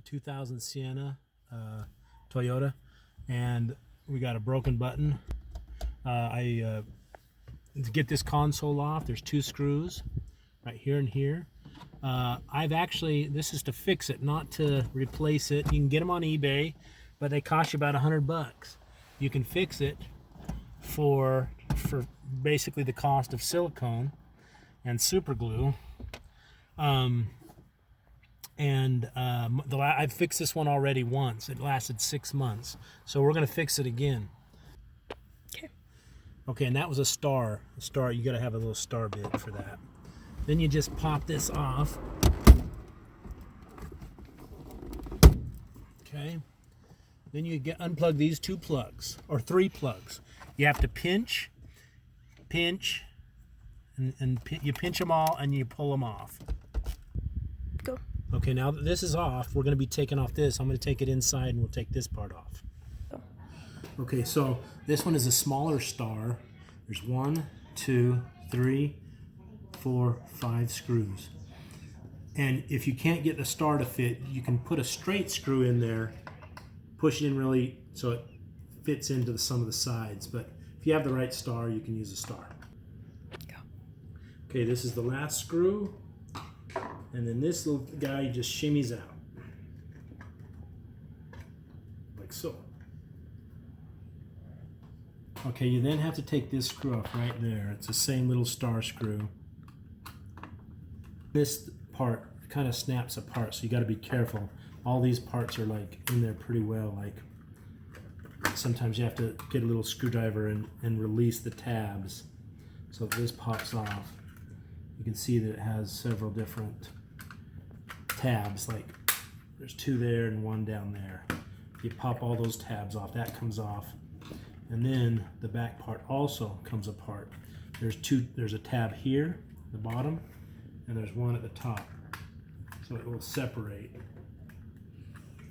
2000 Sienna Toyota, and we got a broken button. To get this console off, there's two screws right here and here. This is to fix it, not to replace it. You can get them on eBay, but they cost you about $100. You can fix it for basically the cost of silicone and super glue. I've fixed this one already once. It lasted 6 months, so we're gonna fix it again. Okay, and that was a star. You gotta have a little star bit for that. Then you just pop this off. Okay. Then you unplug these two plugs, or three plugs. You have to pinch, and you pinch them all and you pull them off. Go. Okay, now that this is off, we're going to be taking off this. I'm going to take it inside and we'll take this part off. Go. Okay, so this one is a smaller star. There's 1, 2, 3, 4, 5 screws. And if you can't get the star to fit, you can put a straight screw in there, push it in really so it fits into some of the sides. But if you have the right star, you can use a star. Go. Okay, this is the last screw. And then this little guy just shimmies out. Like so. Okay, you then have to take this screw off right there. It's the same little star screw. This part kind of snaps apart, so you got to be careful. All these parts are like in there pretty well. Like sometimes you have to get a little screwdriver and release the tabs. So if this pops off, you can see that it has several different tabs. Like there's 2 there and 1 down there. You pop all those tabs off, that comes off. And then the back part also comes apart. There's a tab here, the bottom, and there's one at the top. So it will separate.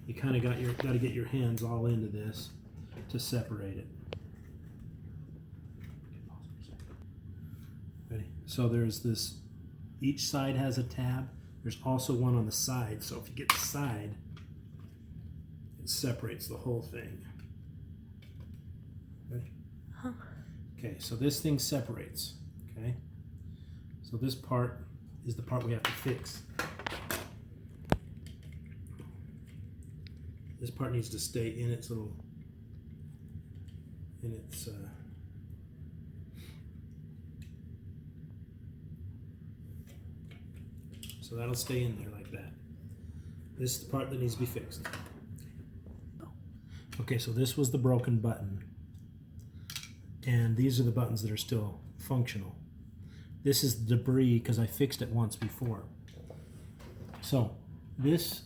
You kind of got to get your hands all into this to separate it. Ready? So there's this, each side has a tab. There's also one on the side. So if you get the side, it separates the whole thing. Ready? Huh. Okay, so this thing separates. Okay, so this part is the part we have to fix. This part needs to stay in its little, so that'll stay in there like that. This is the part that needs to be fixed. Okay, so this was the broken button. And these are the buttons that are still functional. This is the debris because I fixed it once before. So this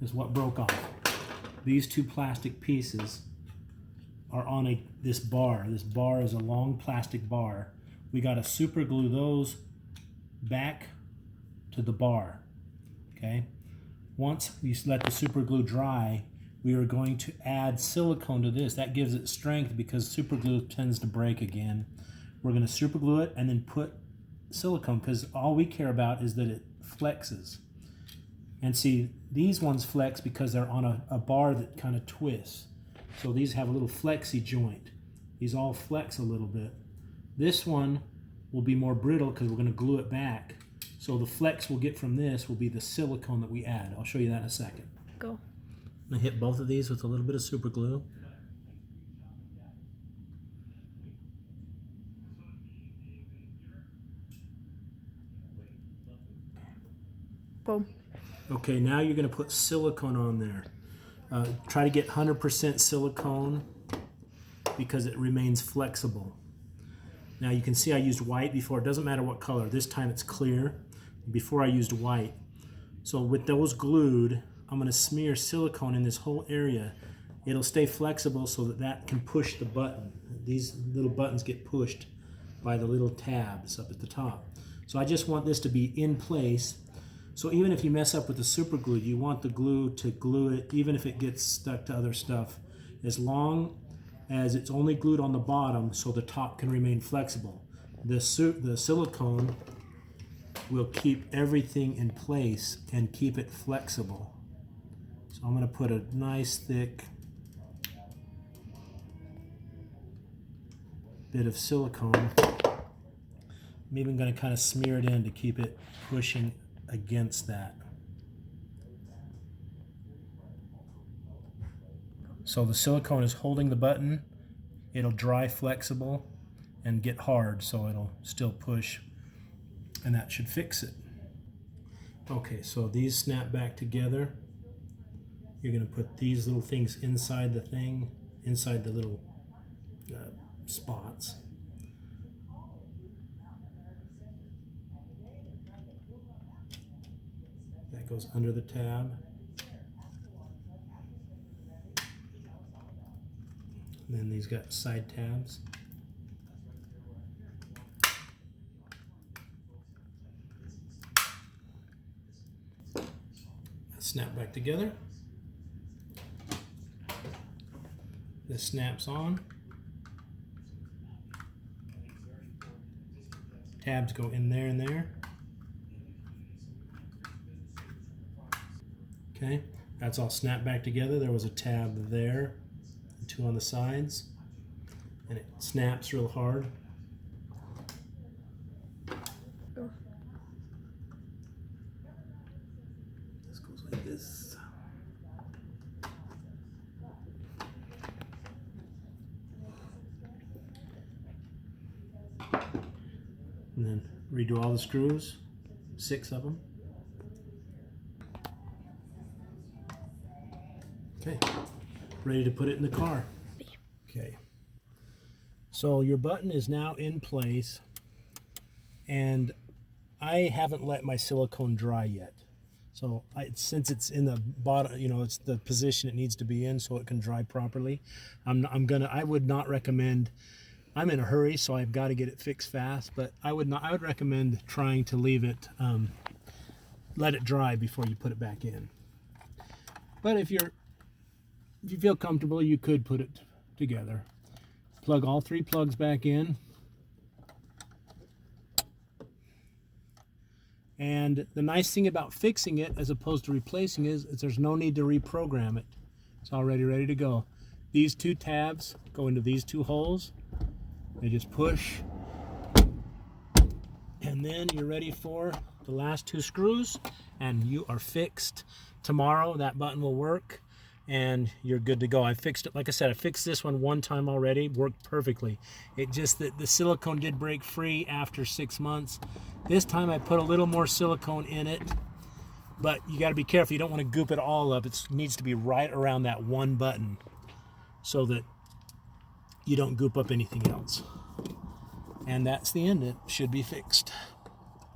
is what broke off. These 2 plastic pieces are on this bar. This bar is a long plastic bar. We got to super glue those back to the bar. Okay. Once we let the super glue dry, we are going to add silicone to this. That gives it strength because super glue tends to break again. We're going to super glue it and then put silicone because all we care about is that it flexes. And see, these ones flex because they're on a bar that kind of twists. So these have a little flexy joint. These all flex a little bit. This one will be more brittle because we're going to glue it back. So the flex we'll get from this will be the silicone that we add. I'll show you that in a second. Go. I'm going to hit both of these with a little bit of super glue. Boom. Okay, now you're going to put silicone on there. Try to get 100% silicone because it remains flexible. Now you can see I used white before. It doesn't matter what color. This time it's clear. Before I used white. So with those glued, I'm going to smear silicone in this whole area. It'll stay flexible so that can push the button. These little buttons get pushed by the little tabs up at the top. So I just want this to be in place. So even if you mess up with the super glue, you want the glue to glue it, even if it gets stuck to other stuff, as long as it's only glued on the bottom so the top can remain flexible. The silicone will keep everything in place and keep it flexible. So So I'm going to put a nice thick bit of silicone. I'm even going to kind of smear it in to keep it pushing against that. So the silicone is holding the button. It'll dry flexible and get hard, so it'll still push, and that should fix it. Okay, so these snap back together. You're going to put these little things inside the thing, inside the little spots. That goes under the tab. And then these got side tabs. Snap back together. This snaps on. Tabs go in there and there. Okay, that's all snapped back together. There was a tab there, and two on the sides, and it snaps real hard. This goes like this. And then redo all the screws, 6 of them. Okay, ready to put it in the car. Okay, so your button is now in place, and I haven't let my silicone dry yet. So since it's in the bottom, you know, it's the position it needs to be in so it can dry properly. I would not recommend. I'm in a hurry, so I've got to get it fixed fast. But I would recommend trying to leave it, let it dry before you put it back in. But if you feel comfortable, you could put it together. Plug all 3 plugs back in. And the nice thing about fixing it as opposed to replacing is there's no need to reprogram it. It's already ready to go. These 2 tabs go into these 2 holes. They just push. And then you're ready for the last 2 screws, and you are fixed. Tomorrow that button will work and you're good to go. I fixed it, like I said, I fixed this one time already, worked perfectly. It just that the silicone did break free after 6 months. This time I put a little more silicone in it, but you got to be careful. You don't want to goop it all up. It needs to be right around that one button so that you don't goop up anything else. And that's the end. It should be fixed.